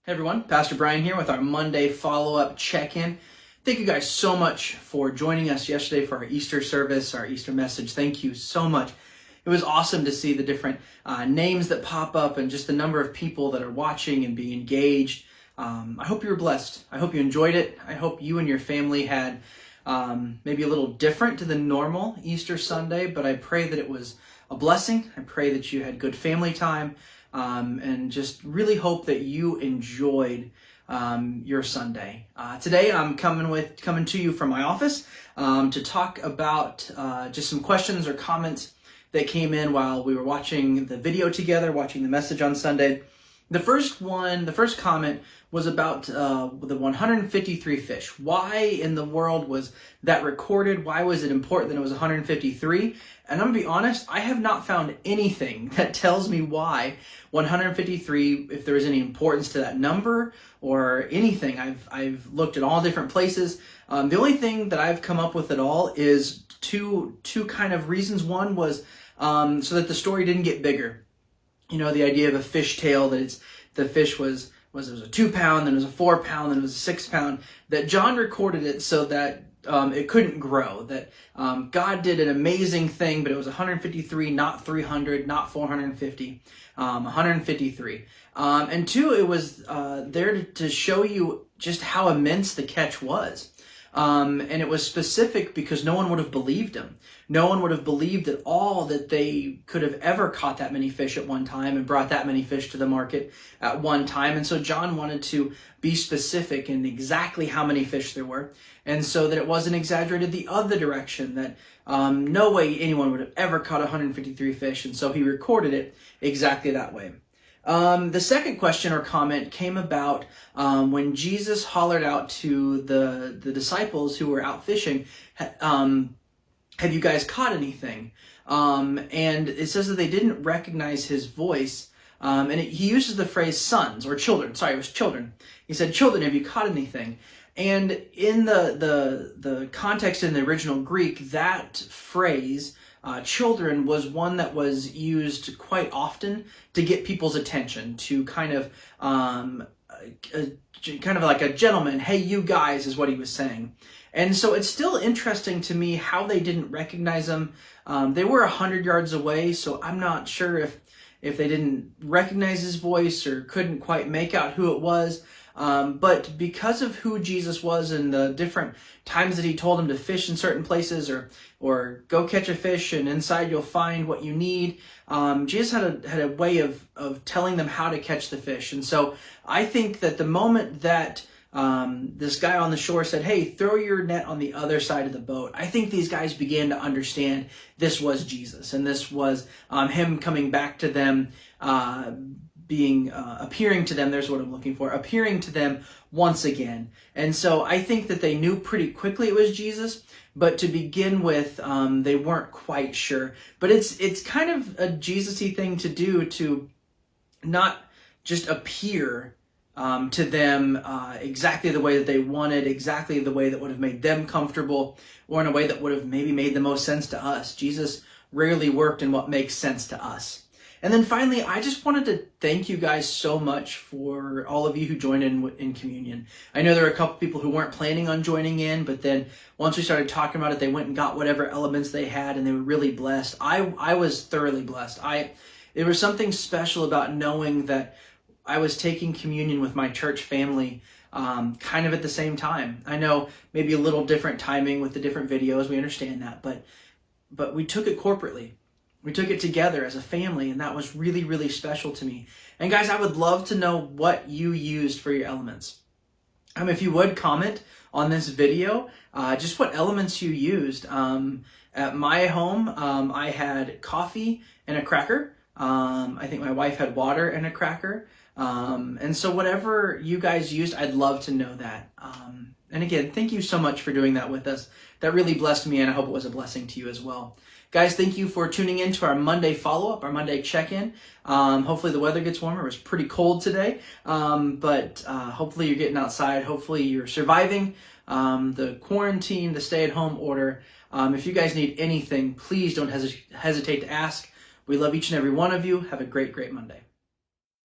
Hey everyone, Pastor Brian here with our Monday follow-up check-in. Thank you guys so much for joining us yesterday for our Easter service, our Easter message. Thank you so much. It was awesome to see the different names that pop up and just the number of people that are watching and being engaged. I hope you were blessed. I hope you enjoyed it. I hope you and your family had maybe a little different to the normal Easter Sunday, but I pray that it was a blessing. I pray that you had good family time. And just really hope that you enjoyed your Sunday. Today I'm coming to you from my office to talk about just some questions or comments that came in while we were watching the video together, watching the message on Sunday. The first comment was about the 153 fish. Why in the world was that recorded? Why was it important that it was 153? And I'm gonna be honest, I have not found anything that tells me why 153, if there is any importance to that number or anything. I've looked at all different places. The only thing that I've come up with at all is two kind of reasons. One was so that the story didn't get bigger. You know, the idea of a fish tail, that the fish was a 2 pound, then it was a 4 pound, then it was a 6 pound, that John recorded it so that it couldn't grow, that God did an amazing thing, but it was 153, not 300, not 450, 153. And two, it was there to show you just how immense the catch was. And it was specific because no one would have believed him. No one would have believed at all that they could have ever caught that many fish at one time and brought that many fish to the market at one time. And so John wanted to be specific in exactly how many fish there were, and so that it wasn't exaggerated the other direction, that no way anyone would have ever caught 153 fish. And so he recorded it exactly that way. The second question or comment came about when Jesus hollered out to the disciples who were out fishing, have you guys caught anything? And it says that they didn't recognize his voice. He uses the phrase sons or children. Sorry, it was children. He said, children, have you caught anything? And in the context in the original Greek, that phrase, children, was one that was used quite often to get people's attention, to kind of like a gentleman. Hey, you guys, is what he was saying. And so it's still interesting to me how they didn't recognize him. They were 100 yards away, so I'm not sure if they didn't recognize his voice or couldn't quite make out who it was. But because of who Jesus was and the different times that he told them to fish in certain places or go catch a fish and inside you'll find what you need, Jesus had a way of telling them how to catch the fish. And so I think that the moment that this guy on the shore said, hey, throw your net on the other side of the boat, I think these guys began to understand this was Jesus, and this was him coming back to them, appearing to them, there's what I'm looking for, appearing to them once again. And so I think that they knew pretty quickly it was Jesus, but to begin with, they weren't quite sure. But it's kind of a Jesus-y thing to do, to not just appear to them exactly the way that they wanted, exactly the way that would have made them comfortable, or in a way that would have maybe made the most sense to us. Jesus rarely worked in what makes sense to us. And then finally, I just wanted to thank you guys so much for all of you who joined in communion. I know there were a couple people who weren't planning on joining in, but then once we started talking about it, they went and got whatever elements they had, and they were really blessed. I was thoroughly blessed. There was something special about knowing that I was taking communion with my church family kind of at the same time. I know maybe a little different timing with the different videos. We understand that, but we took it corporately. We took it together as a family, and that was really, really special to me. And guys, I would love to know what you used for your elements. If you would comment on this video, just what elements you used. At my home, I had coffee and a cracker. I think my wife had water and a cracker. And so whatever you guys used, I'd love to know that. And again, thank you so much for doing that with us. That really blessed me, and I hope it was a blessing to you as well. Guys, thank you for tuning in to our Monday follow-up, our Monday check-in. Hopefully the weather gets warmer. It was pretty cold today, but hopefully you're getting outside. Hopefully you're surviving the quarantine, the stay-at-home order. If you guys need anything, please don't hesitate to ask. We love each and every one of you. Have a great, great Monday.